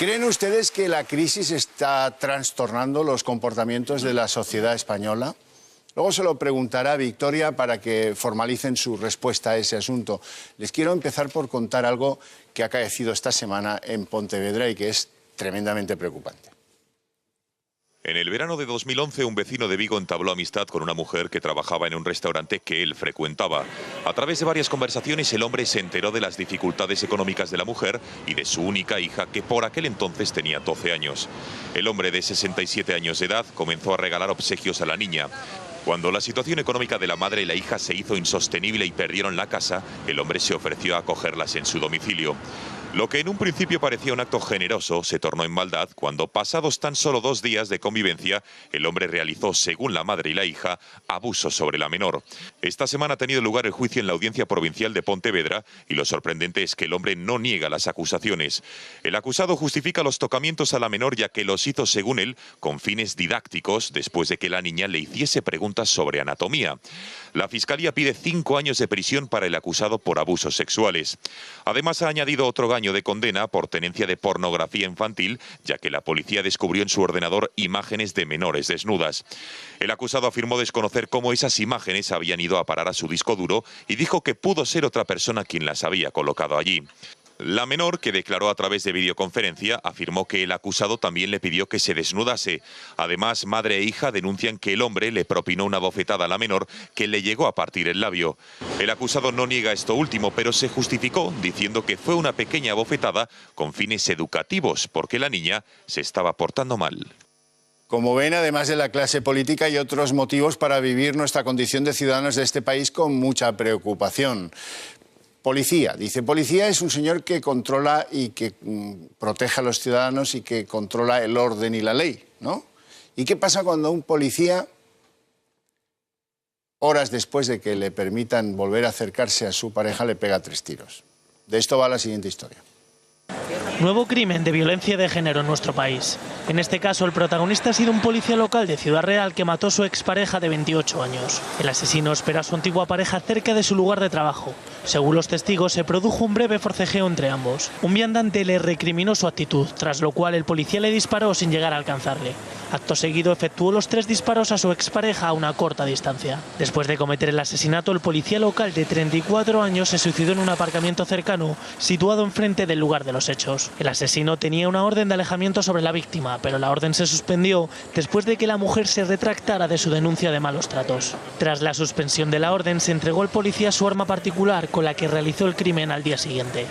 ¿Creen ustedes que la crisis está trastornando los comportamientos de la sociedad española? Luego se lo preguntará Victoria para que formalicen su respuesta a ese asunto. Les quiero empezar por contar algo que ha acaecido esta semana en Pontevedra y que es tremendamente preocupante. En el verano de 2011, un vecino de Vigo entabló amistad con una mujer que trabajaba en un restaurante que él frecuentaba. A través de varias conversaciones, el hombre se enteró de las dificultades económicas de la mujer y de su única hija, que por aquel entonces tenía 12 años. El hombre de 67 años de edad comenzó a regalar obsequios a la niña. Cuando la situación económica de la madre y la hija se hizo insostenible y perdieron la casa, el hombre se ofreció a acogerlas en su domicilio. Lo que en un principio parecía un acto generoso se tornó en maldad cuando, pasados tan solo 2 días de convivencia, el hombre realizó, según la madre y la hija, abusos sobre la menor. Esta semana ha tenido lugar el juicio en la Audiencia Provincial de Pontevedra y lo sorprendente es que el hombre no niega las acusaciones. El acusado justifica los tocamientos a la menor ya que los hizo, según él, con fines didácticos después de que la niña le hiciese preguntas sobre anatomía. La Fiscalía pide 5 años de prisión para el acusado por abusos sexuales. Además, ha añadido otro año de condena por tenencia de pornografía infantil, ya que la policía descubrió en su ordenador imágenes de menores desnudas. El acusado afirmó desconocer cómo esas imágenes habían ido a parar a su disco duro y dijo que pudo ser otra persona quien las había colocado allí. La menor, que declaró a través de videoconferencia, afirmó que el acusado también le pidió que se desnudase. Además, madre e hija denuncian que el hombre le propinó una bofetada a la menor que le llegó a partir el labio. El acusado no niega esto último, pero se justificó diciendo que fue una pequeña bofetada con fines educativos, porque la niña se estaba portando mal. Como ven, además de la clase política, hay otros motivos para vivir nuestra condición de ciudadanos de este país con mucha preocupación. Policía. Dice, policía es un señor que controla y que protege a los ciudadanos y que controla el orden y la ley, ¿no? ¿Y qué pasa cuando un policía, horas después de que le permitan volver a acercarse a su pareja, le pega 3 tiros? De esto va la siguiente historia. Nuevo crimen de violencia de género en nuestro país. En este caso, el protagonista ha sido un policía local de Ciudad Real que mató a su expareja de 28 años. El asesino espera a su antigua pareja cerca de su lugar de trabajo. Según los testigos, se produjo un breve forcejeo entre ambos. Un viandante le recriminó su actitud, tras lo cual el policía le disparó sin llegar a alcanzarle. Acto seguido, efectuó los 3 disparos a su expareja a una corta distancia. Después de cometer el asesinato, el policía local de 34 años se suicidó en un aparcamiento cercano, situado enfrente del lugar de los hechos. El asesino tenía una orden de alejamiento sobre la víctima, pero la orden se suspendió después de que la mujer se retractara de su denuncia de malos tratos. Tras la suspensión de la orden, se entregó al policía su arma particular con la que realizó el crimen al día siguiente.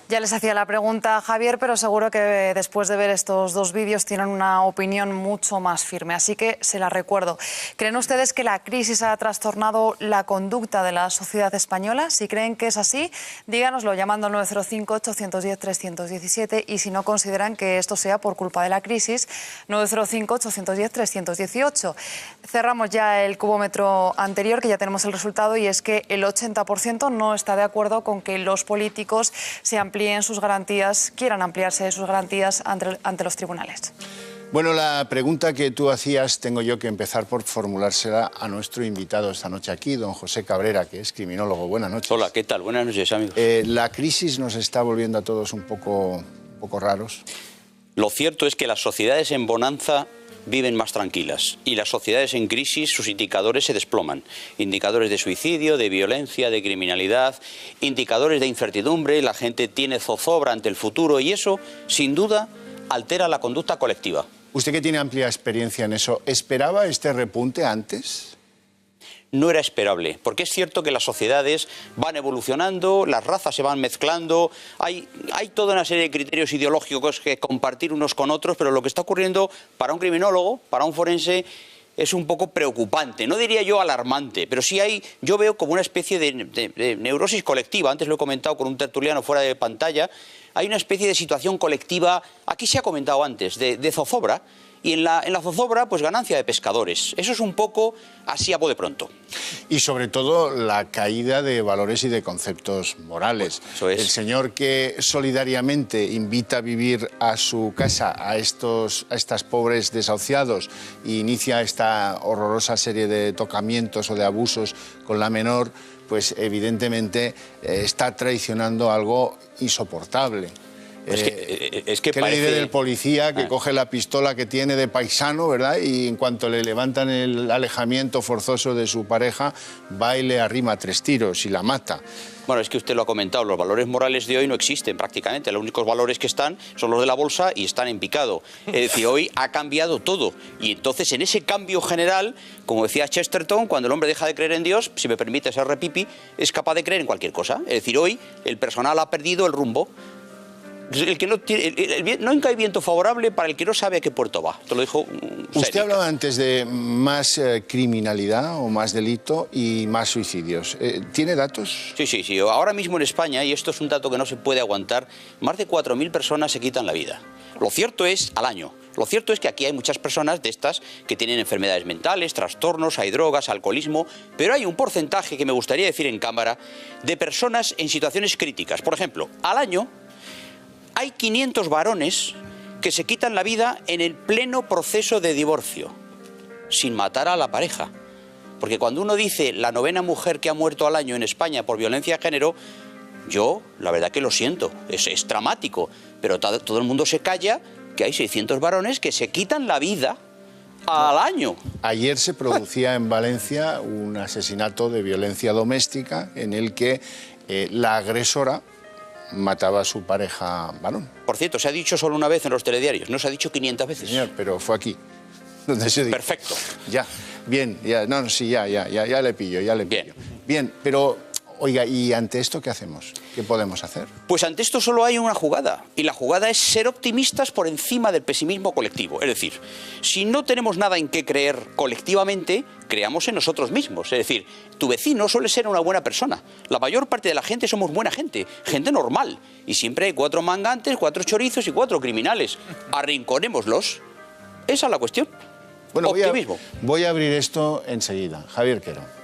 Ya les hacía la pregunta, Javier, pero seguro que después de ver estos 2 vídeos tienen una opinión mucho más firme, así que se la recuerdo. ¿Creen ustedes que la crisis ha trastornado la conducta de la sociedad española? Si creen que es así, díganoslo llamando al 905-810-317 y si no consideran que esto sea por culpa de la crisis, 905-810-318. Cerramos ya el cubómetro anterior, que ya tenemos el resultado, y es que el 80% no está de acuerdo con que los políticos se amplíen sus garantías, quieran ampliarse sus garantías ante los tribunales. Bueno, la pregunta que tú hacías tengo yo que empezar por formulársela a nuestro invitado esta noche aquí, don José Cabrera, que es criminólogo. Buenas noches. Hola, ¿qué tal? Buenas noches, amigos. La crisis nos está volviendo a todos un poco raros. Lo cierto es que las sociedades en bonanza viven más tranquilas y las sociedades en crisis, sus indicadores se desploman. Indicadores de suicidio, de violencia, de criminalidad, indicadores de incertidumbre, la gente tiene zozobra ante el futuro y eso, sin duda, altera la conducta colectiva. Usted que tiene amplia experiencia en eso, ¿esperaba este repunte antes? No era esperable, porque es cierto que las sociedades van evolucionando, las razas se van mezclando, hay toda una serie de criterios ideológicos que compartir unos con otros, pero lo que está ocurriendo para un criminólogo, para un forense, es un poco preocupante, no diría yo alarmante, pero sí yo veo como una especie de neurosis colectiva. Antes lo he comentado con un tertuliano fuera de pantalla, hay una especie de situación colectiva, aquí se ha comentado antes, de zozobra, y en la zozobra, pues ganancia de pescadores. Eso es un poco así a bote pronto. Y sobre todo la caída de valores y de conceptos morales. Eso es. El señor que solidariamente invita a vivir a su casa a estas pobres desahuciados e inicia esta horrorosa serie de tocamientos o de abusos con la menor, pues evidentemente está traicionando algo insoportable. Es que ¿Qué parece... le diré del policía que coge la pistola que tiene de paisano, ¿verdad? Y en cuanto le levantan el alejamiento forzoso de su pareja, va y le arrima 3 tiros y la mata. Bueno, es que usted lo ha comentado, los valores morales de hoy no existen prácticamente. Los únicos valores que están son los de la bolsa y están en picado. Es decir, hoy ha cambiado todo. Y entonces, en ese cambio general, como decía Chesterton, cuando el hombre deja de creer en Dios, si me permite ser repipi, es capaz de creer en cualquier cosa. Es decir, hoy el personal ha perdido el rumbo. El que no tiene, nunca hay viento favorable para el que no sabe a qué puerto va. Te lo dijo Usted hablaba antes de más criminalidad o más delito y más suicidios. ¿Tiene datos? Sí. Ahora mismo en España, y esto es un dato que no se puede aguantar, más de 4.000 personas se quitan la vida. Lo cierto es al año. Lo cierto es que aquí hay muchas personas de estas que tienen enfermedades mentales, trastornos, hay drogas, alcoholismo, pero hay un porcentaje que me gustaría decir en cámara de personas en situaciones críticas. Por ejemplo, al año hay 500 varones que se quitan la vida en el pleno proceso de divorcio, sin matar a la pareja. Porque cuando uno dice la 9ª mujer que ha muerto al año en España por violencia de género, yo la verdad que lo siento, es dramático, pero todo el mundo se calla que hay 600 varones que se quitan la vida al año. Ayer se producía en Valencia un asesinato de violencia doméstica en el que la agresora mataba a su pareja varón. Por cierto, se ha dicho solo una vez en los telediarios, no se ha dicho 500 veces. Señor, pero fue aquí donde se dijo. Perfecto. Ya, bien, ya le pillo. Bien, pero, oiga, ¿y ante esto qué hacemos? ¿Qué podemos hacer? Pues ante esto solo hay una jugada, y la jugada es ser optimistas por encima del pesimismo colectivo. Es decir, si no tenemos nada en qué creer colectivamente, creamos en nosotros mismos. Es decir, tu vecino suele ser una buena persona. La mayor parte de la gente somos buena gente, gente normal. Y siempre hay 4 mangantes, 4 chorizos y 4 criminales. Arrinconémoslos. Esa es la cuestión. Bueno, optimismo. Voy a abrir esto enseguida. Javier Quero.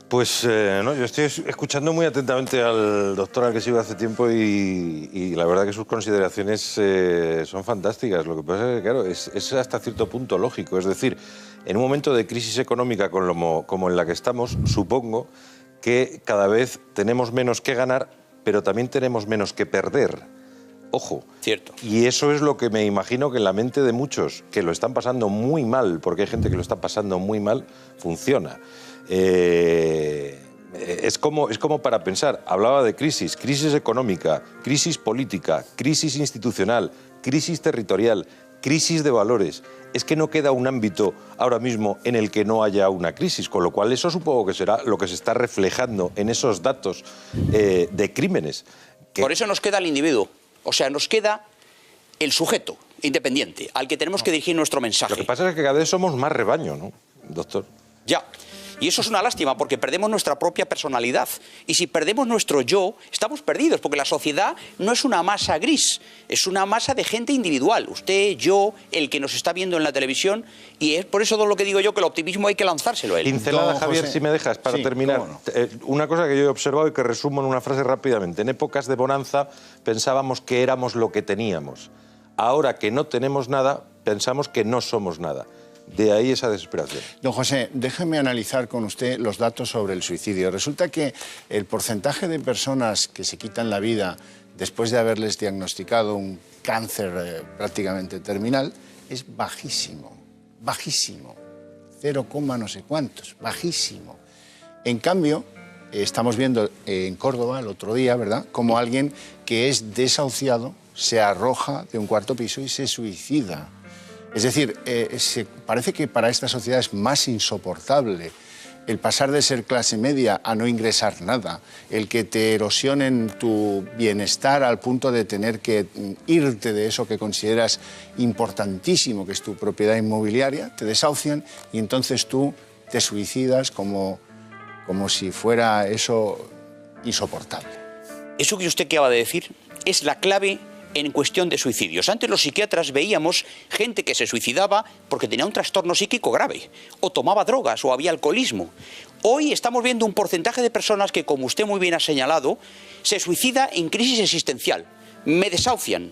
Pues no, yo estoy escuchando muy atentamente al doctor al que sigo hace tiempo y la verdad que sus consideraciones son fantásticas. Lo que pasa es que, claro, es hasta cierto punto lógico. Es decir, en un momento de crisis económica como en la que estamos, supongo que cada vez tenemos menos que ganar, pero también tenemos menos que perder. Ojo. Cierto. Y eso es lo que me imagino que en la mente de muchos que lo están pasando muy mal, porque hay gente que lo está pasando muy mal, funciona. Es como para pensar. Hablaba de crisis económica, crisis política, crisis institucional, crisis territorial, crisis de valores. Es que no queda un ámbito ahora mismo en el que no haya una crisis, con lo cual eso supongo que será lo que se está reflejando en esos datos de crímenes. Por eso nos queda el individuo, o sea, nos queda el sujeto independiente al que tenemos que dirigir nuestro mensaje. Lo que pasa es que cada vez somos más rebaño, ¿no, doctor? Ya. Y eso es una lástima porque perdemos nuestra propia personalidad. Y si perdemos nuestro yo, estamos perdidos, porque la sociedad no es una masa gris, es una masa de gente individual. Usted, yo, el que nos está viendo en la televisión. Y es por eso todo lo que digo yo, que el optimismo hay que lanzárselo a él. Pincelada, Javier, José, si me dejas, para terminar. No. Una cosa que yo he observado y que resumo en una frase rápidamente. En épocas de bonanza pensábamos que éramos lo que teníamos. Ahora que no tenemos nada, pensamos que no somos nada. De ahí esa desesperación. Don José, déjeme analizar con usted los datos sobre el suicidio. Resulta que el porcentaje de personas que se quitan la vida después de haberles diagnosticado un cáncer prácticamente terminal es bajísimo, bajísimo. 0, no sé cuántos, bajísimo. En cambio, estamos viendo en Córdoba el otro día, ¿verdad?, como alguien que es desahuciado se arroja de un 4º piso y se suicida. Es decir, parece que para esta sociedad es más insoportable el pasar de ser clase media a no ingresar nada, el que te erosionen tu bienestar al punto de tener que irte de eso que consideras importantísimo, que es tu propiedad inmobiliaria, te desahucian y entonces tú te suicidas como si fuera eso insoportable. Eso que usted acaba de decir es la clave en cuestión de suicidios. Antes los psiquiatras veíamos gente que se suicidaba porque tenía un trastorno psíquico grave, o tomaba drogas, o había alcoholismo. Hoy estamos viendo un porcentaje de personas que, como usted muy bien ha señalado, se suicida en crisis existencial. Me desahucian,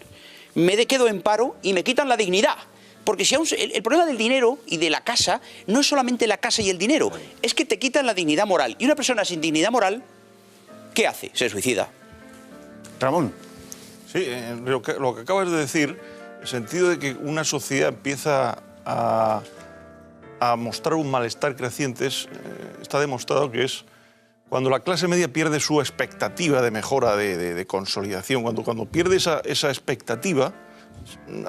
me quedo en paro y me quitan la dignidad. Porque si el problema del dinero y de la casa no es solamente la casa y el dinero, es que te quitan la dignidad moral. Y una persona sin dignidad moral, ¿qué hace? Se suicida. Ramón. Sí, lo que acabas de decir, en el sentido de que una sociedad empieza a mostrar un malestar creciente, está demostrado que es cuando la clase media pierde su expectativa de mejora, de consolidación, cuando pierde esa expectativa,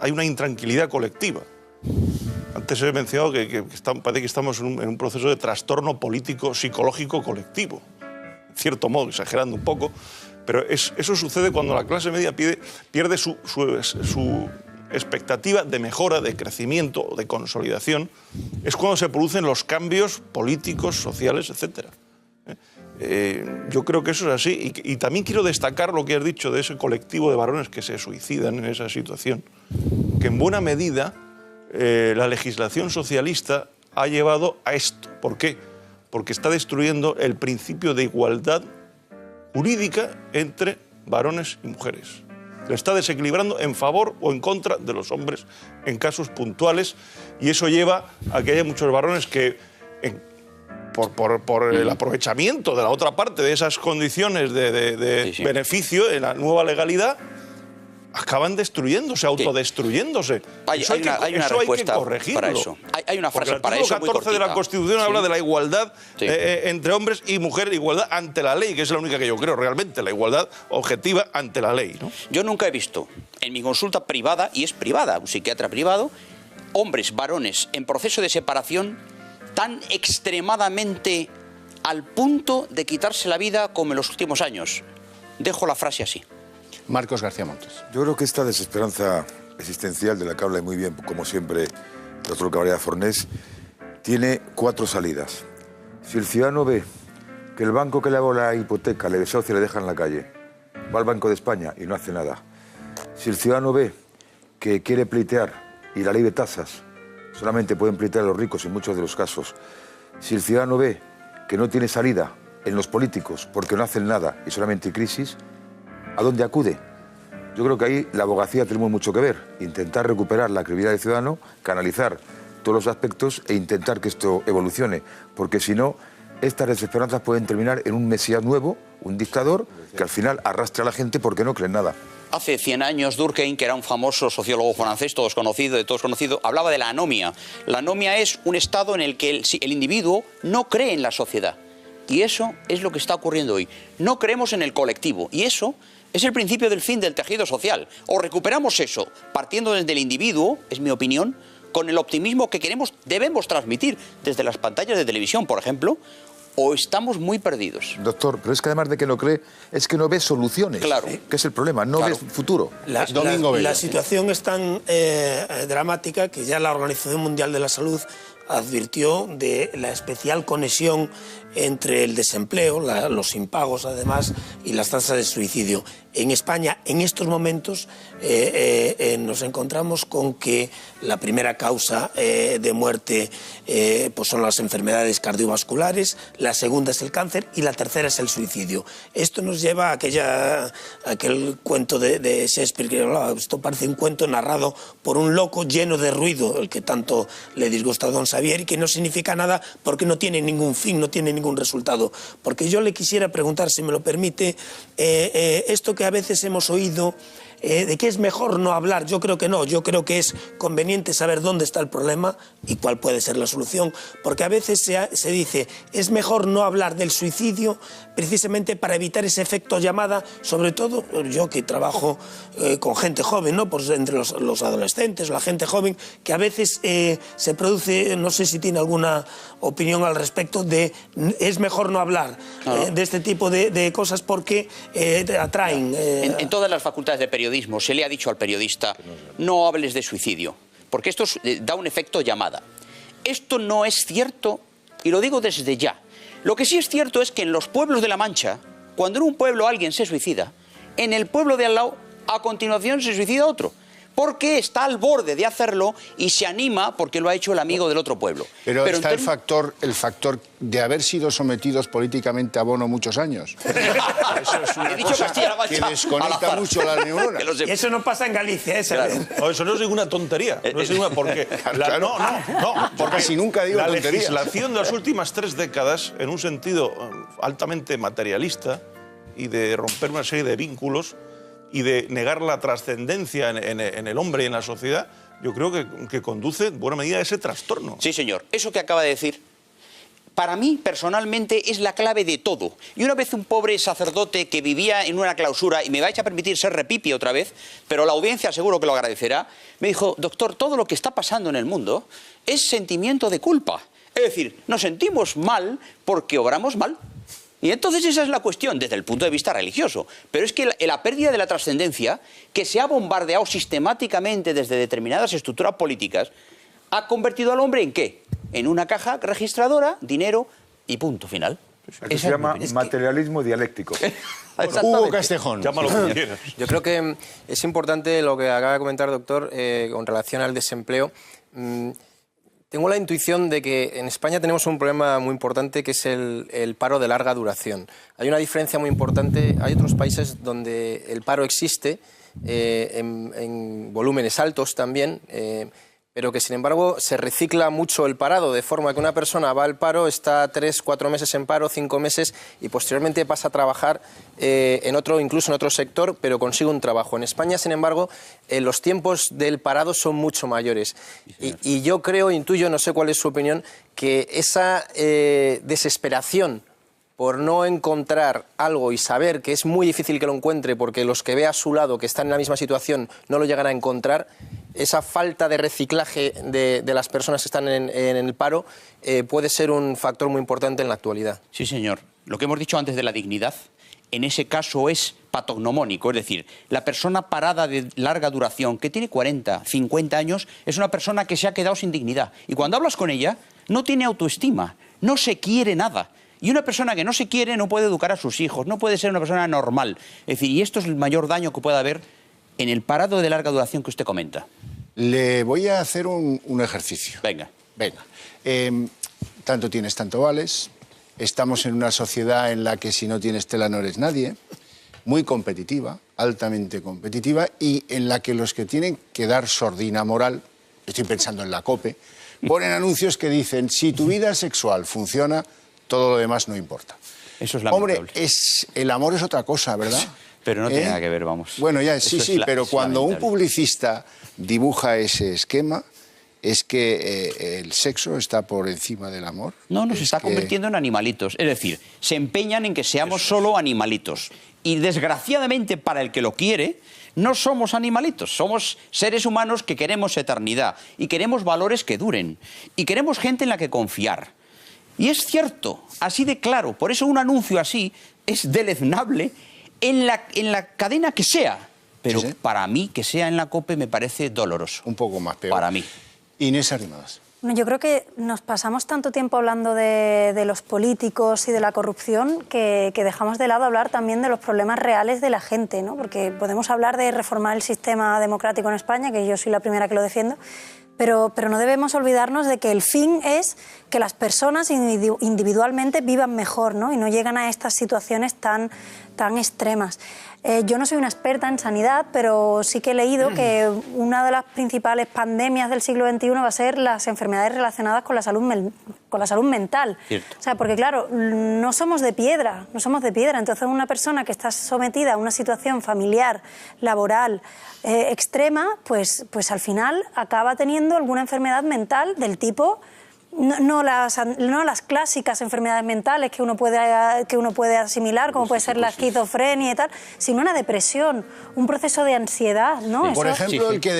hay una intranquilidad colectiva. Antes he mencionado que parece que estamos en un proceso de trastorno político, psicológico, colectivo. En cierto modo, exagerando un poco, pero eso sucede cuando la clase media pierde su expectativa de mejora, de crecimiento, de consolidación. Es cuando se producen los cambios políticos, sociales, etc. Yo creo que eso es así. Y también quiero destacar lo que has dicho de ese colectivo de varones que se suicidan en esa situación. Que en buena medida la legislación socialista ha llevado a esto. ¿Por qué? Porque está destruyendo el principio de igualdad jurídica entre varones y mujeres. Lo está desequilibrando en favor o en contra de los hombres en casos puntuales, y eso lleva a que haya muchos varones que, por el aprovechamiento de la otra parte de esas condiciones de beneficio en la nueva legalidad, acaban destruyéndose, autodestruyéndose. Hay una respuesta que corregirlo. para eso. Hay una frase para eso. El artículo 14 de la Constitución habla de la igualdad entre hombres y mujeres, igualdad ante la ley, que es la única que yo creo realmente, la igualdad objetiva ante la ley, ¿no? Yo nunca he visto en mi consulta privada, y es privada, un psiquiatra privado, hombres, varones en proceso de separación tan extremadamente al punto de quitarse la vida como en los últimos años. Dejo la frase así. Marcos García Montes. Yo creo que esta desesperanza existencial de la que habla muy bien, como siempre, el doctor Cabrera Fornés, tiene 4 salidas. Si el ciudadano ve que el banco que le hago la hipoteca le desahucia y le deja en la calle, va al Banco de España y no hace nada. Si el ciudadano ve que quiere pleitear y la ley de tasas solamente pueden pleitear a los ricos en muchos de los casos, si el ciudadano ve que no tiene salida en los políticos porque no hacen nada y solamente hay crisis, ¿a dónde acude? Yo creo que ahí la abogacía tenemos mucho que ver. Intentar recuperar la credibilidad del ciudadano, canalizar todos los aspectos e intentar que esto evolucione. Porque si no, estas desesperanzas pueden terminar en un mesías nuevo, un dictador, que al final arrastra a la gente porque no creen nada. Hace 100 años, Durkheim, que era un famoso sociólogo francés, todos conocido, hablaba de la anomia. La anomia es un estado en el que el individuo no cree en la sociedad. Y eso es lo que está ocurriendo hoy. No creemos en el colectivo. Y eso es el principio del fin del tejido social. O recuperamos eso, partiendo desde el individuo, es mi opinión, con el optimismo que debemos transmitir desde las pantallas de televisión, por ejemplo, o estamos muy perdidos. Doctor, pero es que además de que no cree, es que no ve soluciones. Claro. Que es el problema, no ve futuro. La situación es tan dramática que ya la Organización Mundial de la Salud advirtió de la especial conexión entre el desempleo, los impagos además, y las tasas de suicidio. En España, en estos momentos, nos encontramos con que la primera causa de muerte pues son las enfermedades cardiovasculares, la segunda es el cáncer y la tercera es el suicidio. Esto nos lleva a aquel cuento de Shakespeare que hablaba. Esto parece un cuento narrado por un loco lleno de ruido, el que tanto le disgusta a don Xavier, y que no significa nada porque no tiene ningún fin, no tiene ningún resultado. Porque yo le quisiera preguntar, si me lo permite, esto que a veces hemos oído de que es mejor no hablar, yo creo que no, yo creo que es conveniente saber dónde está el problema y cuál puede ser la solución, porque a veces se dice, es mejor no hablar del suicidio precisamente para evitar ese efecto llamada, sobre todo yo que trabajo con gente joven, ¿no? Pues entre los adolescentes, la gente joven, que a veces se produce, no sé si tiene alguna opinión al respecto, de es mejor no hablar de este tipo de cosas porque atraen... En todas las facultades de periodismo se le ha dicho al periodista, no hables de suicidio, porque esto da un efecto llamada. Esto no es cierto, y lo digo desde ya. Lo que sí es cierto es que en los pueblos de La Mancha, cuando en un pueblo alguien se suicida, en el pueblo de al lado, a continuación se suicida otro, porque está al borde de hacerlo y se anima porque lo ha hecho el amigo del otro pueblo. Pero está el factor de haber sido sometidos políticamente a Bono muchos años. Eso es una cosa que desconecta mucho las neuronas. Y eso no pasa en Galicia, No, eso no es ninguna tontería. No es ninguna, porque porque si nunca digo tonterías. La legislación de las últimas 3 décadas, en un sentido altamente materialista y de romper una serie de vínculos, y de negar la trascendencia en el hombre y en la sociedad, yo creo que conduce en buena medida a ese trastorno. Sí, señor. Eso que acaba de decir, para mí, personalmente, es la clave de todo. Y una vez un pobre sacerdote que vivía en una clausura, y me vais a permitir ser repipi otra vez, pero la audiencia seguro que lo agradecerá, me dijo, doctor, todo lo que está pasando en el mundo es sentimiento de culpa. Es decir, nos sentimos mal porque obramos mal. Y entonces esa es la cuestión desde el punto de vista religioso. Pero es que la pérdida de la trascendencia, que se ha bombardeado sistemáticamente desde determinadas estructuras políticas, ha convertido al hombre ¿en qué? En una caja registradora, dinero y punto final. Eso se llama materialismo dialéctico. Hugo Castejón. Llámalo como quieras. Yo creo que es importante lo que acaba de comentar, doctor, con relación al desempleo. Tengo la intuición de que en España tenemos un problema muy importante que es el paro de larga duración. Hay una diferencia muy importante. Hay otros países donde el paro existe en volúmenes altos también, pero que sin embargo se recicla mucho el parado, de forma que una persona va al paro, está 3, 4 meses en paro, 5 meses y posteriormente pasa a trabajar incluso en otro sector, pero consigue un trabajo. En España, sin embargo, los tiempos del parado son mucho mayores. Y yo creo, intuyo, no sé cuál es su opinión, que esa desesperación por no encontrar algo y saber que es muy difícil que lo encuentre porque los que ve a su lado, que están en la misma situación, no lo llegan a encontrar, esa falta de reciclaje de las personas que están en el paro puede ser un factor muy importante en la actualidad. Sí, señor. Lo que hemos dicho antes de la dignidad, en ese caso es patognomónico, es decir, la persona parada de larga duración, que tiene 40, 50 años, es una persona que se ha quedado sin dignidad. Y cuando hablas con ella, no tiene autoestima, no se quiere nada. Y una persona que no se quiere no puede educar a sus hijos, no puede ser una persona normal. Es decir, y esto es el mayor daño que puede haber en el parado de larga duración que usted comenta. Le voy a hacer un ejercicio. Venga. Venga. Tanto tienes, tanto vales. Estamos en una sociedad en la que si no tienes tela no eres nadie. Muy competitiva, altamente competitiva, y en la que los que tienen que dar sordina moral, estoy pensando en la COPE, ponen anuncios que dicen, si tu vida sexual funciona, todo lo demás no importa. Eso es lamentable. Hombre, el amor es otra cosa, ¿verdad? Pero no tiene nada que ver, vamos. Bueno, ya, sí, pero cuando un publicista dibuja ese esquema, es que el sexo está por encima del amor. No, nos está convirtiendo en animalitos. Es decir, se empeñan en que seamos solo animalitos. Y desgraciadamente para el que lo quiere, no somos animalitos. Somos seres humanos que queremos eternidad y queremos valores que duren. Y queremos gente en la que confiar. Y es cierto, así de claro. Por eso un anuncio así es deleznable en la cadena que sea. Pero sí, para mí, que sea en la COPE, me parece doloroso. Un poco más peor. Para mí. Inés Arrimadas. Bueno, yo creo que nos pasamos tanto tiempo hablando de los políticos y de la corrupción que dejamos de lado hablar también de los problemas reales de la gente, ¿no? Porque podemos hablar de reformar el sistema democrático en España, que yo soy la primera que lo defiendo, pero no debemos olvidarnos de que el fin es que las personas individualmente vivan mejor, ¿no? Y no llegan a estas situaciones tan extremas. Yo no soy una experta en sanidad, pero sí que he leído que una de las principales pandemias del siglo XXI va a ser las enfermedades relacionadas con la salud mental. Cierto. O sea, porque claro, no somos de piedra. Entonces una persona que está sometida a una situación familiar, laboral, extrema, pues al final acaba teniendo alguna enfermedad mental del tipo... No las clásicas enfermedades mentales que uno puede asimilar, como puede ser la esquizofrenia y tal, sino una depresión, un proceso de ansiedad, ¿no? Por ejemplo, el que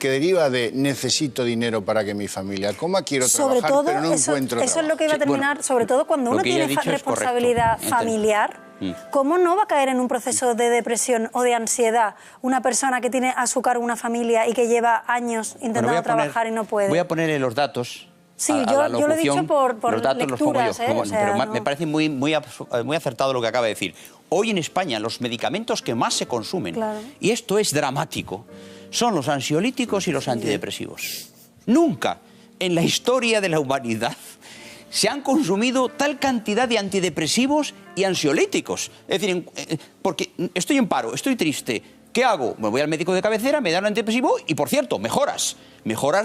deriva de necesito dinero para que mi familia coma, quiero trabajar, pero no encuentro trabajo. Eso es lo que iba a terminar, sobre todo cuando uno tiene responsabilidad familiar. ¿Cómo no va a caer en un proceso de depresión o de ansiedad una persona que tiene a su cargo una familia y que lleva años intentando trabajar y no puede? Voy a ponerle los datos. Sí, yo lo he dicho por los datos lecturas, los pongo yo, pero no... me parece muy acertado lo que acaba de decir. Hoy en España los medicamentos que más se consumen, y esto es dramático, son los ansiolíticos y los antidepresivos. Nunca en la historia de la humanidad se han consumido tal cantidad de antidepresivos y ansiolíticos. Es decir, porque estoy en paro, estoy triste, ¿qué hago? Me voy al médico de cabecera, me dan un antidepresivo y, por cierto, mejoras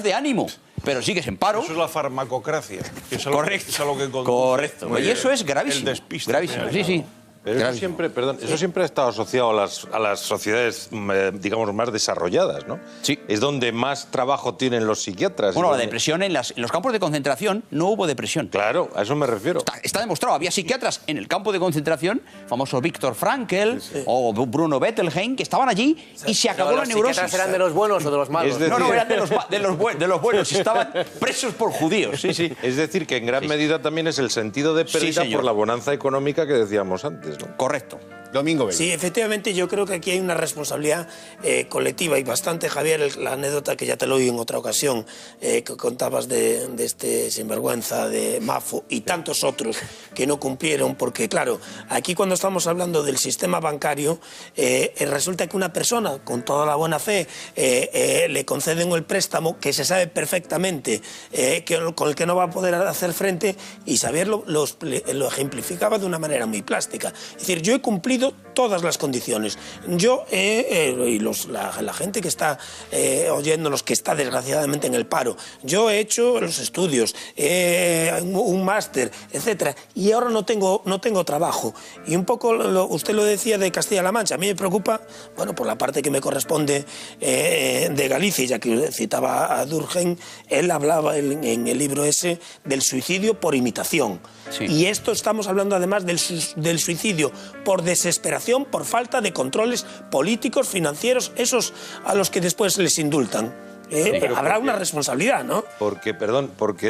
de ánimo, pero sigues en paro. Eso es la farmacocracia. Correcto. Es a lo que conduce. Correcto. Y eso es gravísimo. El despiste. Gravísimo, sí. Pero eso siempre, eso siempre ha estado asociado a las sociedades, digamos, más desarrolladas, ¿no? Sí. Es donde más trabajo tienen los psiquiatras. Bueno, la depresión en los campos de concentración no hubo depresión. Claro, a eso me refiero. Está demostrado. Había psiquiatras en el campo de concentración, famoso Viktor Frankl o Bruno Bettelheim, que estaban allí y se acabó la neurosis. ¿Los psiquiatras eran de los buenos o de los malos? No, eran de los buenos. Estaban presos por judíos. Sí, sí. Es decir, que en gran medida también es el sentido de pérdida por la bonanza económica que decíamos antes, ¿no? Correcto. Domingo Bello. Sí, efectivamente, yo creo que aquí hay una responsabilidad colectiva y bastante, Javier, la anécdota que ya te lo oí en otra ocasión, que contabas de este sinvergüenza de Mafo y tantos otros que no cumplieron, porque claro, aquí cuando estamos hablando del sistema bancario, resulta que una persona con toda la buena fe le conceden el préstamo que se sabe perfectamente con el que no va a poder hacer frente, y Xavier lo ejemplificaba de una manera muy plástica. Es decir, yo he cumplido todas las condiciones. Yo y la gente que está oyéndonos, que está desgraciadamente en el paro, yo he hecho los estudios, un máster, etcétera, y ahora no tengo trabajo. Y un poco usted lo decía de Castilla-La Mancha. A mí me preocupa, bueno, por la parte que me corresponde de Galicia, ya que citaba a Durkheim, él hablaba en el libro ese del suicidio por imitación. Sí. Y esto estamos hablando además del suicidio por desesperación, por falta de controles políticos, financieros, esos a los que después les indultan. Habrá una responsabilidad, ¿no? Porque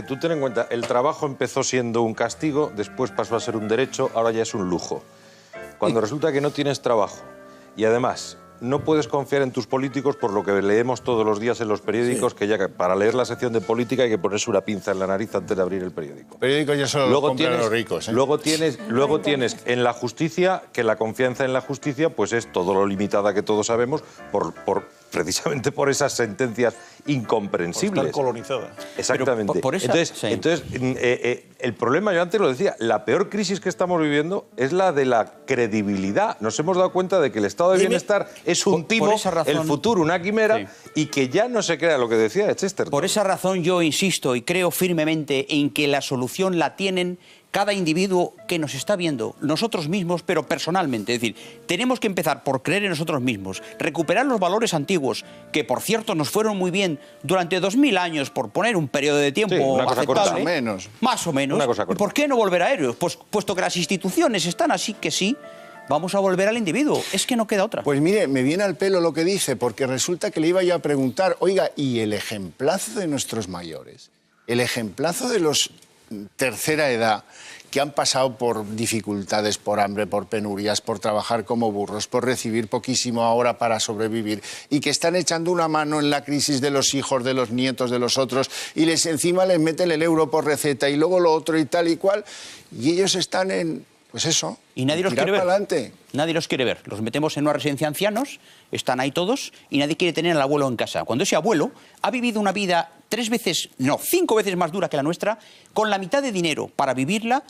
tú ten en cuenta, el trabajo empezó siendo un castigo, después pasó a ser un derecho, ahora ya es un lujo. Cuando resulta que no tienes trabajo y además no puedes confiar en tus políticos, por lo que leemos todos los días en los periódicos, que ya para leer la sección de política hay que ponerse una pinza en la nariz antes de abrir el periódico. El periódico ya solo lo compran los ricos. Luego tienes en la justicia, que la confianza en la justicia pues es todo lo limitada que todos sabemos, precisamente por esas sentencias incomprensibles. Por estar colonizada. Exactamente. Entonces, el problema, yo antes lo decía, la peor crisis que estamos viviendo es la de la credibilidad. Nos hemos dado cuenta de que el estado de bienestar es un timo, el futuro una quimera, y que ya no se crea lo que decía Chesterton. Por esa razón yo insisto y creo firmemente en que la solución la tienen cada individuo que nos está viendo, nosotros mismos, pero personalmente. Es decir, tenemos que empezar por creer en nosotros mismos, recuperar los valores antiguos, que por cierto nos fueron muy bien durante 2000 años, por poner un periodo de tiempo aceptable. Más o menos. ¿Y por qué no volver a ellos? Pues puesto que las instituciones están así que sí, vamos a volver al individuo. Es que no queda otra. Pues mire, me viene al pelo lo que dice, porque resulta que le iba yo a preguntar, oiga, ¿y el ejemplazo de nuestros mayores? El ejemplazo de los tercera edad, que han pasado por dificultades, por hambre, por penurias, por trabajar como burros, por recibir poquísimo ahora para sobrevivir, y que están echando una mano en la crisis de los hijos, de los nietos, de los otros, y encima les meten el euro por receta y luego lo otro y tal y cual, y ellos están en, pues eso, y nadie los quiere ver. Adelante. Nadie los quiere ver. Los metemos en una residencia de ancianos, están ahí todos, y nadie quiere tener al abuelo en casa. Cuando ese abuelo ha vivido una vida 5 veces más dura que la nuestra, con la mitad de dinero para vivirla,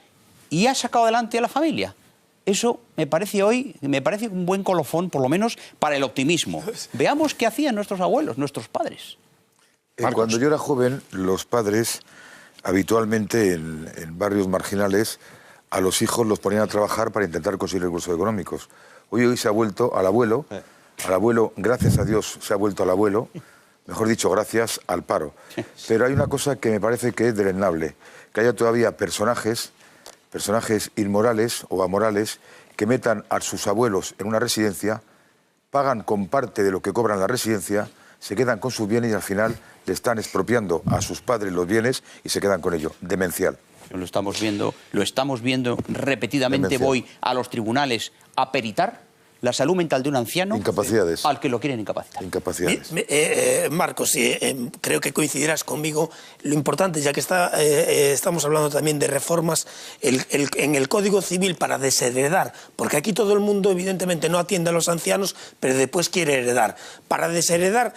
y ha sacado adelante a la familia. Eso me parece un buen colofón, por lo menos para el optimismo. Veamos qué hacían nuestros abuelos, nuestros padres. Cuando yo era joven, los padres, habitualmente en barrios marginales, a los hijos los ponían a trabajar para intentar conseguir recursos económicos. Hoy se ha vuelto al abuelo, gracias a Dios se ha vuelto al abuelo, mejor dicho, gracias al paro. Pero hay una cosa que me parece que es deleznable, que haya todavía personajes inmorales o amorales que metan a sus abuelos en una residencia, pagan con parte de lo que cobran la residencia, se quedan con sus bienes y al final le están expropiando a sus padres los bienes y se quedan con ello. Demencial. Lo estamos viendo repetidamente. Demencial. Voy a los tribunales a peritar la salud mental de un anciano. Incapacidades. Al que lo quieren incapacitar. Incapacidades. Marcos, creo que coincidirás conmigo. Lo importante, ya que estamos hablando también de reformas en el Código Civil para desheredar, porque aquí todo el mundo evidentemente no atiende a los ancianos, pero después quiere heredar. Para desheredar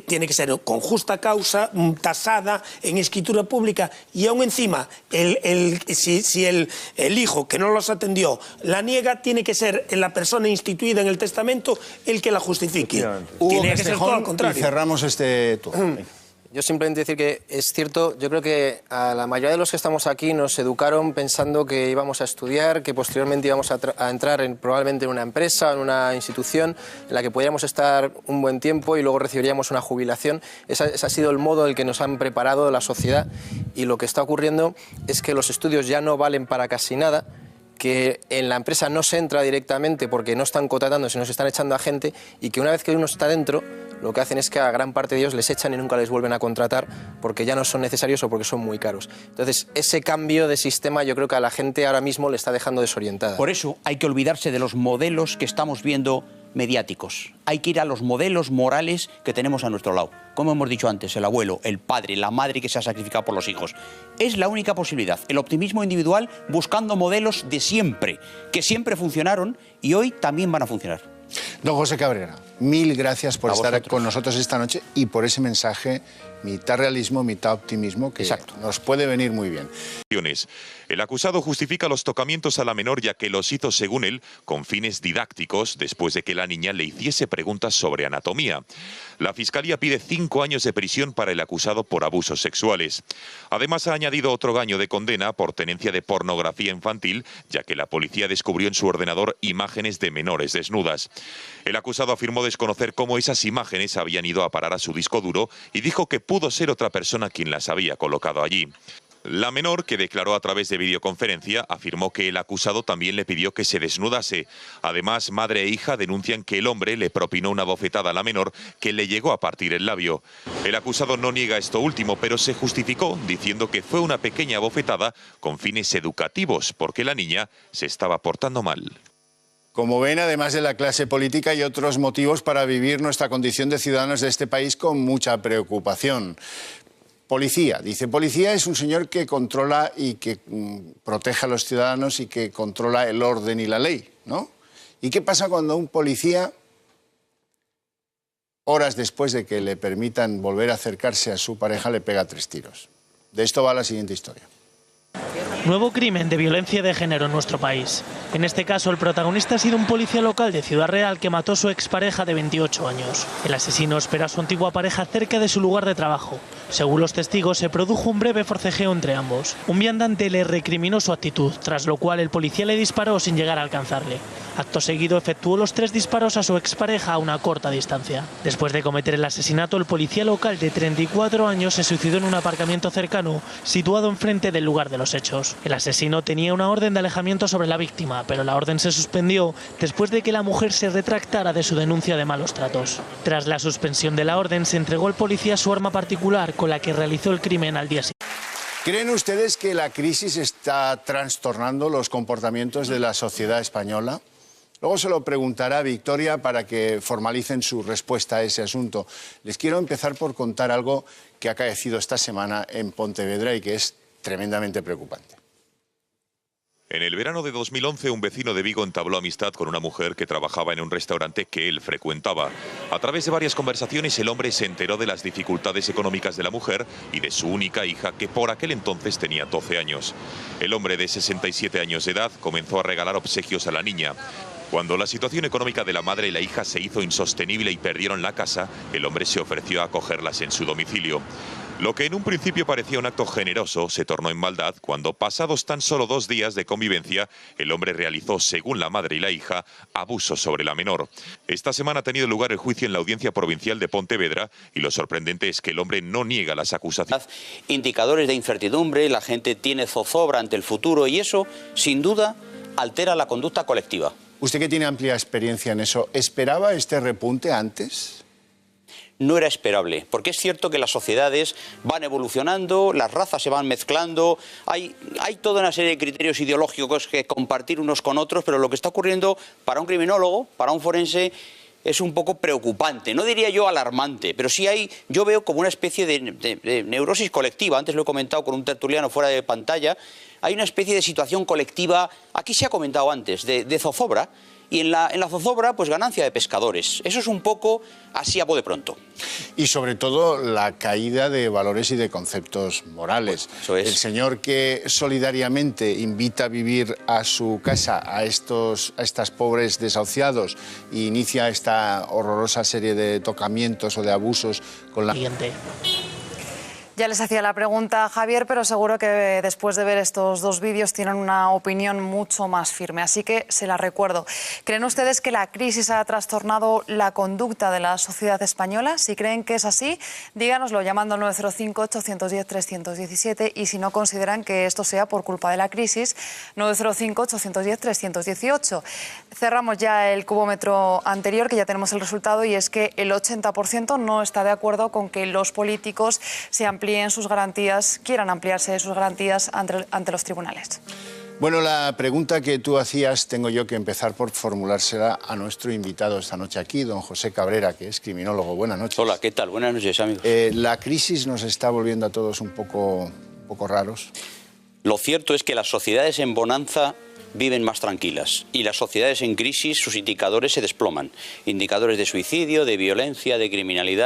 tiene que ser con justa causa, tasada, en escritura pública, y aún encima, si el hijo que no los atendió la niega, tiene que ser la persona instituida en el testamento el que la justifique. Tiene que ser todo al contrario. Y cerramos este turno. Yo simplemente decir que es cierto, yo creo que a la mayoría de los que estamos aquí nos educaron pensando que íbamos a estudiar, que posteriormente íbamos a entrar probablemente en una empresa, en una institución en la que podríamos estar un buen tiempo y luego recibiríamos una jubilación. Ese ha sido el modo en el que nos han preparado la sociedad, y lo que está ocurriendo es que los estudios ya no valen para casi nada, que en la empresa no se entra directamente porque no están contratando, sino se están echando a gente, y que una vez que uno está dentro, lo que hacen es que a gran parte de ellos les echan y nunca les vuelven a contratar porque ya no son necesarios o porque son muy caros. Entonces, ese cambio de sistema yo creo que a la gente ahora mismo le está dejando desorientada. Por eso hay que olvidarse de los modelos que estamos viendo mediáticos. Hay que ir a los modelos morales que tenemos a nuestro lado. Como hemos dicho antes, el abuelo, el padre, la madre que se ha sacrificado por los hijos. Es la única posibilidad, el optimismo individual buscando modelos de siempre, que siempre funcionaron y hoy también van a funcionar. Don José Cabrera, mil gracias por estar con nosotros esta noche y por ese mensaje, mitad realismo, mitad optimismo, que nos puede venir muy bien. El acusado justifica los tocamientos a la menor ya que los hizo, según él, con fines didácticos después de que la niña le hiciese preguntas sobre anatomía. La Fiscalía pide 5 años de prisión para el acusado por abusos sexuales. Además, ha añadido otro año de condena por tenencia de pornografía infantil, ya que la policía descubrió en su ordenador imágenes de menores desnudas. El acusado afirmó desconocer cómo esas imágenes habían ido a parar a su disco duro y dijo que pudo ser otra persona quien las había colocado allí. La menor, que declaró a través de videoconferencia, afirmó que el acusado también le pidió que se desnudase. Además, madre e hija denuncian que el hombre le propinó una bofetada a la menor que le llegó a partir el labio. El acusado no niega esto último, pero se justificó diciendo que fue una pequeña bofetada con fines educativos, porque la niña se estaba portando mal. Como ven, además de la clase política, hay otros motivos para vivir nuestra condición de ciudadanos de este país con mucha preocupación. Policía. Dice, policía es un señor que controla y que protege a los ciudadanos y que controla el orden y la ley, ¿no? ¿Y qué pasa cuando un policía, horas después de que le permitan volver a acercarse a su pareja, le pega 3 tiros? De esto va la siguiente historia. Nuevo crimen de violencia de género en nuestro país. En este caso, el protagonista ha sido un policía local de Ciudad Real que mató a su expareja de 28 años. El asesino espera a su antigua pareja cerca de su lugar de trabajo. Según los testigos, se produjo un breve forcejeo entre ambos. Un viandante le recriminó su actitud, tras lo cual el policía le disparó sin llegar a alcanzarle. Acto seguido, efectuó los 3 disparos a su expareja a una corta distancia. Después de cometer el asesinato, el policía local de 34 años se suicidó en un aparcamiento cercano, situado enfrente del lugar de los hechos. El asesino tenía una orden de alejamiento sobre la víctima, pero la orden se suspendió después de que la mujer se retractara de su denuncia de malos tratos. Tras la suspensión de la orden, se entregó al policía su arma particular con la que realizó el crimen al día siguiente. ¿Creen ustedes que la crisis está trastornando los comportamientos de la sociedad española? Luego se lo preguntará Victoria para que formalicen su respuesta a ese asunto. Les quiero empezar por contar algo que ha acaecido esta semana en Pontevedra y que es tremendamente preocupante. En el verano de 2011, un vecino de Vigo entabló amistad con una mujer que trabajaba en un restaurante que él frecuentaba. A través de varias conversaciones, el hombre se enteró de las dificultades económicas de la mujer y de su única hija, que por aquel entonces tenía 12 años. El hombre de 67 años de edad comenzó a regalar obsequios a la niña. Cuando la situación económica de la madre y la hija se hizo insostenible y perdieron la casa, el hombre se ofreció a acogerlas en su domicilio. Lo que en un principio parecía un acto generoso se tornó en maldad cuando, pasados tan solo 2 días de convivencia, el hombre realizó, según la madre y la hija, abusos sobre la menor. Esta semana ha tenido lugar el juicio en la Audiencia Provincial de Pontevedra y lo sorprendente es que el hombre no niega las acusaciones. Indicadores de incertidumbre, la gente tiene zozobra ante el futuro y eso, sin duda, altera la conducta colectiva. Usted que tiene amplia experiencia en eso, ¿esperaba este repunte antes? No era esperable, porque es cierto que las sociedades van evolucionando, las razas se van mezclando, hay toda una serie de criterios ideológicos que compartir unos con otros, pero lo que está ocurriendo para un criminólogo, para un forense, es un poco preocupante, no diría yo alarmante, pero sí yo veo como una especie de neurosis colectiva. Antes lo he comentado con un tertuliano fuera de pantalla, hay una especie de situación colectiva, aquí se ha comentado antes, de zozobra, y en la zozobra, pues ganancia de pescadores. Eso es un poco así a bote pronto. Y sobre todo la caída de valores y de conceptos morales. Pues eso es. El señor que solidariamente invita a vivir a su casa a estas pobres desahuciados e inicia esta horrorosa serie de tocamientos o de abusos con la... Ya les hacía la pregunta a Javier, pero seguro que después de ver estos dos vídeos tienen una opinión mucho más firme, así que se la recuerdo. ¿Creen ustedes que la crisis ha trastornado la conducta de la sociedad española? Si creen que es así, díganoslo llamando al 905-810-317 y si no consideran que esto sea por culpa de la crisis, 905-810-318. Cerramos ya el cubómetro anterior, que ya tenemos el resultado, y es que el 80% no está de acuerdo con que los políticos se amplíen sus garantías, quieran ampliarse sus garantías ante los tribunales. Bueno, la pregunta que tú hacías tengo yo que empezar por formulársela a nuestro invitado esta noche aquí, don José Cabrera, que es criminólogo. Buenas noches. Hola, ¿qué tal? Buenas noches, amigos. La crisis nos está volviendo a todos un poco raros. Lo cierto es que las sociedades en bonanza viven más tranquilas y las sociedades en crisis, sus indicadores se desploman. Indicadores de suicidio, de violencia, de criminalidad.